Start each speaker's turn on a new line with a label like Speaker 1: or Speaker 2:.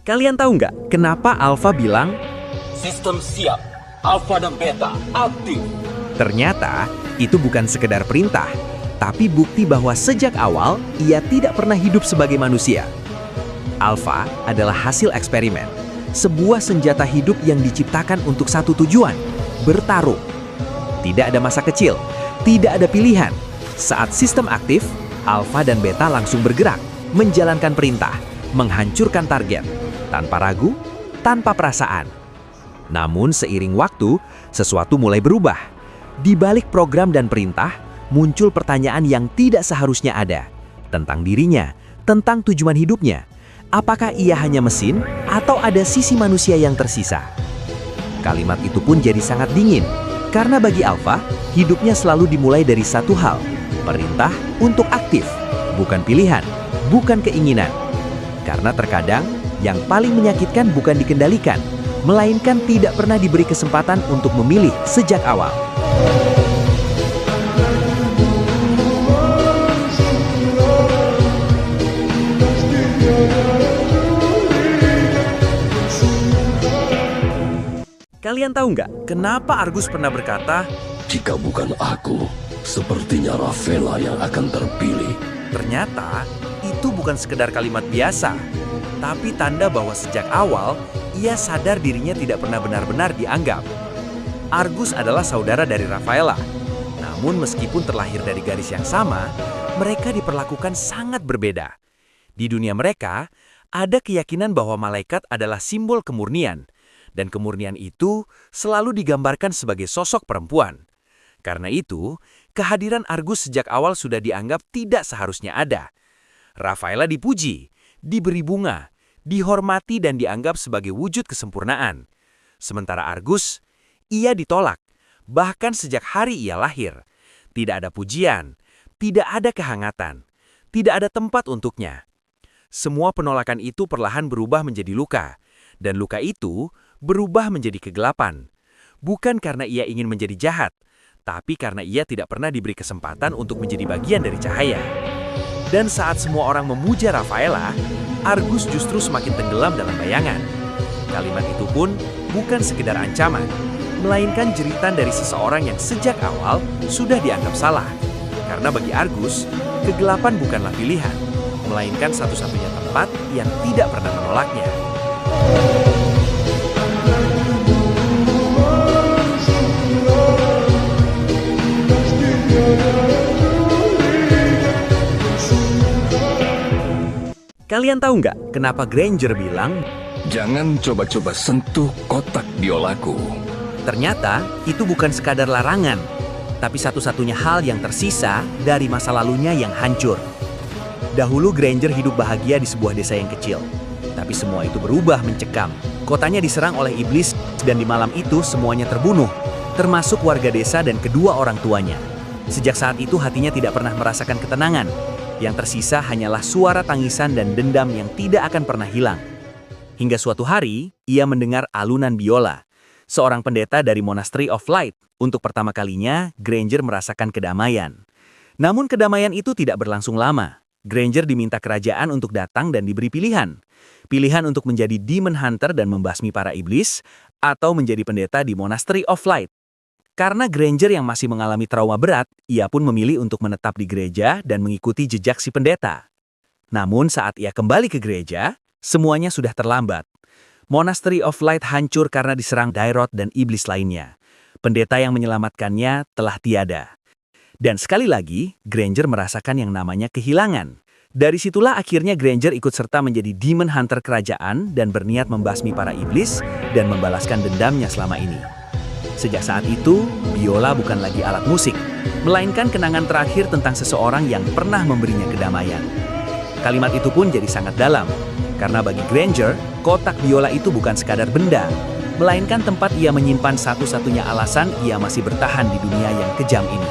Speaker 1: Kalian tahu nggak kenapa Alpha bilang,
Speaker 2: Sistem siap, Alpha dan Beta aktif.
Speaker 1: ternyata itu bukan sekedar perintah, tapi bukti bahwa sejak awal ia tidak pernah hidup sebagai manusia. Alpha adalah hasil eksperimen, sebuah senjata hidup yang diciptakan untuk satu tujuan, bertarung. Tidak ada masa kecil, tidak ada pilihan. Saat sistem aktif, Alpha dan Beta langsung bergerak, menjalankan perintah, menghancurkan target, tanpa ragu, tanpa perasaan. Namun seiring waktu, sesuatu mulai berubah. Di balik program dan perintah, muncul pertanyaan yang tidak seharusnya ada. Tentang dirinya, tentang tujuan hidupnya. Apakah ia hanya mesin, atau ada sisi manusia yang tersisa? Kalimat itu pun jadi sangat dingin, karena bagi Alpha, hidupnya selalu dimulai dari satu hal, perintah untuk aktif, bukan pilihan, bukan keinginan. Karena terkadang, yang paling menyakitkan bukan dikendalikan, melainkan tidak pernah diberi kesempatan untuk memilih sejak awal. Kalian tahu nggak kenapa Argus pernah berkata,
Speaker 3: Jika bukan aku, sepertinya Rafaela yang akan terpilih.
Speaker 1: ternyata itu bukan sekedar kalimat biasa, tapi tanda bahwa sejak awal ia sadar dirinya tidak pernah benar-benar dianggap. Argus adalah saudara dari Rafaela. Namun meskipun terlahir dari garis yang sama, mereka diperlakukan sangat berbeda. Di dunia mereka, ada keyakinan bahwa malaikat adalah simbol kemurnian, dan kemurnian itu selalu digambarkan sebagai sosok perempuan. Karena itu, kehadiran Argus sejak awal sudah dianggap tidak seharusnya ada. Rafaela dipuji, diberi bunga, dihormati dan dianggap sebagai wujud kesempurnaan. Sementara Argus, ia ditolak, bahkan sejak hari ia lahir. Tidak ada pujian, tidak ada kehangatan, tidak ada tempat untuknya. Semua penolakan itu perlahan berubah menjadi luka, dan luka itu berubah menjadi kegelapan. Bukan karena ia ingin menjadi jahat, tapi karena ia tidak pernah diberi kesempatan untuk menjadi bagian dari cahaya. Dan saat semua orang memuja Rafaela, Argus justru semakin tenggelam dalam bayangan. Kalimat itu pun bukan sekedar ancaman, melainkan jeritan dari seseorang yang sejak awal sudah dianggap salah. Karena bagi Argus, kegelapan bukanlah pilihan, melainkan satu-satunya tempat yang tidak pernah menolaknya. Kalian tahu nggak kenapa Granger bilang,
Speaker 3: Jangan coba-coba sentuh kotak biolaku.
Speaker 1: ternyata itu bukan sekadar larangan, tapi satu-satunya hal yang tersisa dari masa lalunya yang hancur. Dahulu Granger hidup bahagia di sebuah desa yang kecil, tapi semua itu berubah mencekam. Kotanya diserang oleh iblis dan di malam itu semuanya terbunuh, termasuk warga desa dan kedua orang tuanya. Sejak saat itu hatinya tidak pernah merasakan ketenangan. Yang tersisa hanyalah suara tangisan dan dendam yang tidak akan pernah hilang. Hingga suatu hari, ia mendengar alunan biola. Seorang pendeta dari Monastery of Light. Untuk pertama kalinya, Granger merasakan kedamaian. Namun kedamaian itu tidak berlangsung lama. Granger diminta kerajaan untuk datang dan diberi pilihan. Pilihan untuk menjadi Demon Hunter dan membasmi para iblis, atau menjadi pendeta di Monastery of Light. Karena Granger yang masih mengalami trauma berat, ia pun memilih untuk menetap di gereja dan mengikuti jejak si pendeta. Namun saat ia kembali ke gereja, semuanya sudah terlambat. Monastery of Light hancur karena diserang Dairot dan iblis lainnya. Pendeta yang menyelamatkannya telah tiada. Dan sekali lagi, Granger merasakan yang namanya kehilangan. Dari situlah akhirnya Granger ikut serta menjadi Demon Hunter kerajaan dan berniat membasmi para iblis dan membalaskan dendamnya selama ini. Sejak saat itu, biola bukan lagi alat musik, melainkan kenangan terakhir tentang seseorang yang pernah memberinya kedamaian. Kalimat itu pun jadi sangat dalam, karena bagi Granger, kotak biola itu bukan sekadar benda, melainkan tempat ia menyimpan satu-satunya alasan ia masih bertahan di dunia yang kejam ini.